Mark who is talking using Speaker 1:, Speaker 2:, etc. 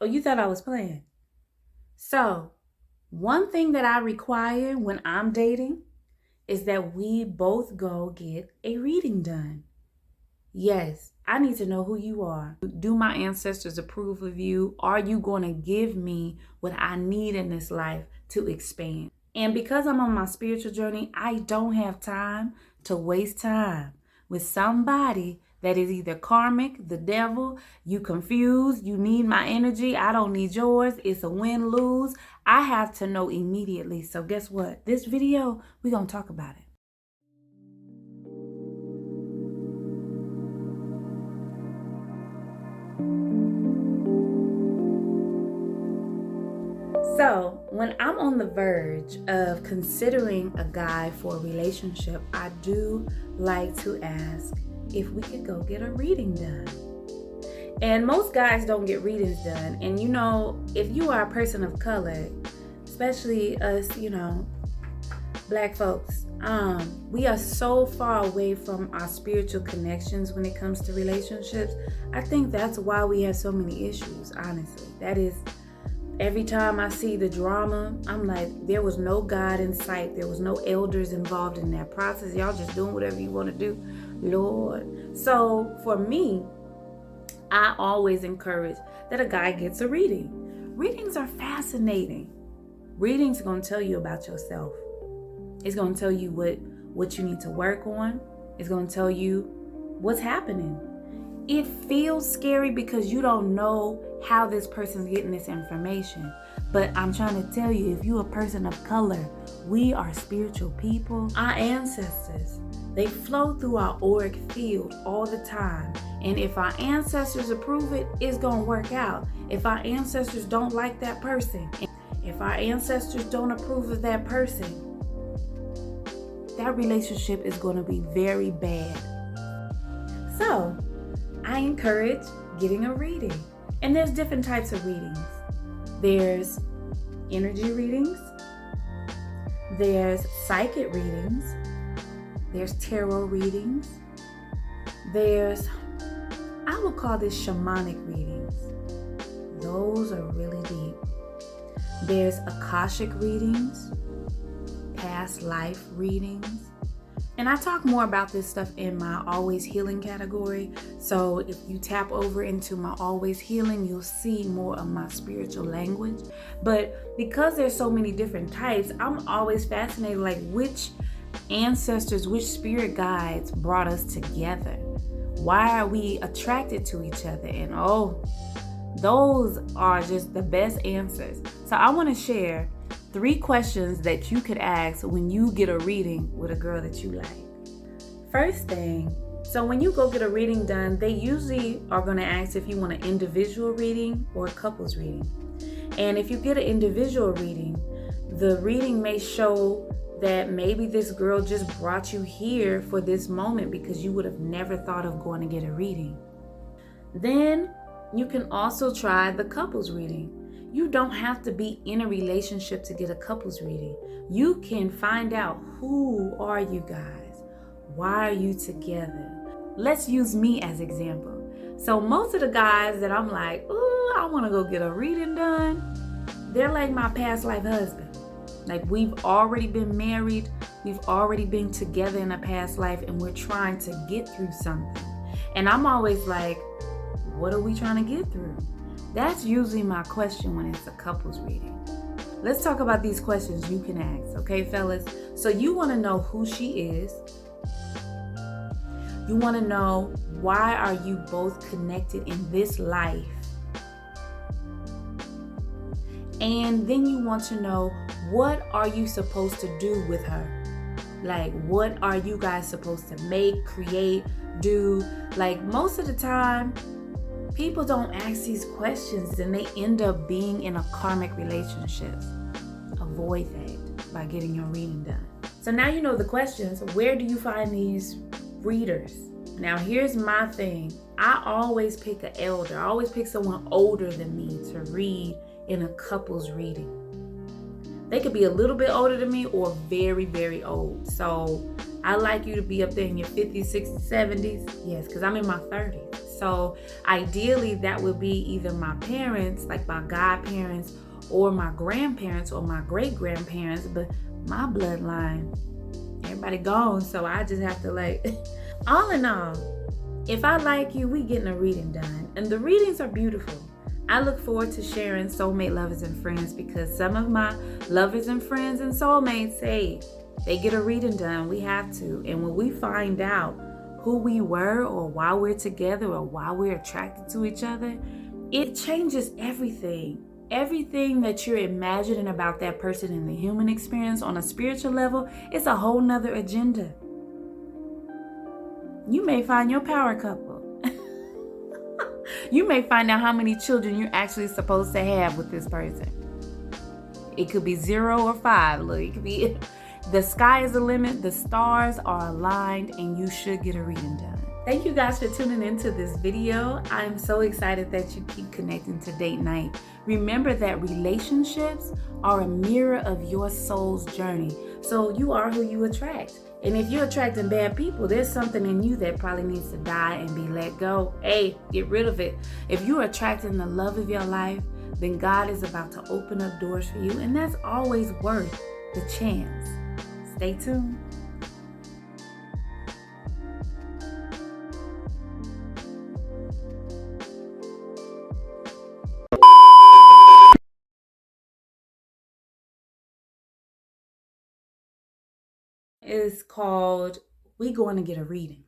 Speaker 1: Oh, you thought I was playing? So, one thing that I require when I'm dating is that we both go get a reading done. Yes, I need to know who you are. Do my ancestors approve of you? Are you going to give me what I need in this life to expand? And because I'm on my spiritual journey, I don't have time to waste time with somebody that is either karmic, the devil, you confused, you need my energy, I don't need yours, it's a win-lose. I have to know immediately. So guess what? This video, we're going to talk about it. So, when I'm on the verge of considering a guy for a relationship, I do like to ask if we could go get a reading done. And most guys don't get readings done. And you know, if you are a person of color, especially us, black folks, we are so far away from our spiritual connections when it comes to relationships. I think that's why we have so many issues, honestly. That is, every time I see the drama, I'm like, there was no God in sight. There was no elders involved in that process. Y'all just doing whatever you want to do, Lord. So for me, I always encourage that a guy gets a reading. Readings are fascinating. Readings are going to tell you about yourself. It's going to tell you what you need to work on. It's going to tell you what's happening. It feels scary because you don't know how this person's getting this information. But I'm trying to tell you, if you're a person of color, we are spiritual people. Our ancestors, they flow through our auric field all the time. And if our ancestors approve it, it's going to work out. If our ancestors don't like that person, if our ancestors don't approve of that person, that relationship is going to be very bad. So, I encourage getting a reading. And there's different types of readings. There's energy readings. There's psychic readings. There's tarot readings. There's, I would call this shamanic readings. Those are really deep. There's Akashic readings, past life readings. And I talk more about this stuff in my Always Healing category. So if you tap over into my Always Healing, you'll see more of my spiritual language. But because there's so many different types, I'm always fascinated, like which ancestors, which spirit guides brought us together? Why are we attracted to each other? And those are just the best answers. So I want to share 3 questions that you could ask when you get a reading with a girl that you like. First thing, so when you go get a reading done, they usually are going to ask if you want an individual reading or a couples reading. And if you get an individual reading, the reading may show that maybe this girl just brought you here for this moment because you would have never thought of going to get a reading. Then you can also try the couples reading. You don't have to be in a relationship to get a couples reading. You can find out, who are you guys? Why are you together? Let's use me as example. So most of the guys that I'm like, ooh, I want to go get a reading done, they're like my past life husband. Like, we've already been married. We've already been together in a past life, and we're trying to get through something. And I'm always like, what are we trying to get through? That's usually my question when it's a couples reading. Let's talk about these questions you can ask, okay, fellas? So you want to know who she is. You want to know, why are you both connected in this life? And then you want to know, what are you supposed to do with her? Like, what are you guys supposed to make, create, do? Like, most of the time, people don't ask these questions, then they end up being in a karmic relationship. Avoid that by getting your reading done. So now you know the questions. Where do you find these readers? Now here's my thing. I always pick an elder. I always pick someone older than me to read in a couple's reading. They could be a little bit older than me or very, very old. So I like you to be up there in your 50s, 60s, 70s. Yes, because I'm in my 30s. So ideally, that would be either my parents, like my godparents, or my grandparents, or my great grandparents. But my bloodline, everybody gone. So I just have to like, all in all, if I like you, we getting a reading done. And the readings are beautiful. I look forward to sharing soulmate lovers and friends, because some of my lovers and friends and soulmates say they get a reading done. We have to. And when we find out who we were, or why we're together, or why we're attracted to each other, it changes everything. Everything that you're imagining about that person in the human experience on a spiritual level, it's a whole nother agenda. You may find your power couple. You may find out how many children you're actually supposed to have with this person. It could be 0 or 5. Look, it could be, the sky is the limit, the stars are aligned, and you should get a reading done. Thank you guys for tuning into this video. I'm so excited that you keep connecting to Date Night. Remember that relationships are a mirror of your soul's journey. So you are who you attract. And if you're attracting bad people, there's something in you that probably needs to die and be let go. Hey, get rid of it. If you're attracting the love of your life, then God is about to open up doors for you. And that's always worth the chance. Stay tuned. Is called We Going to Get a Reading.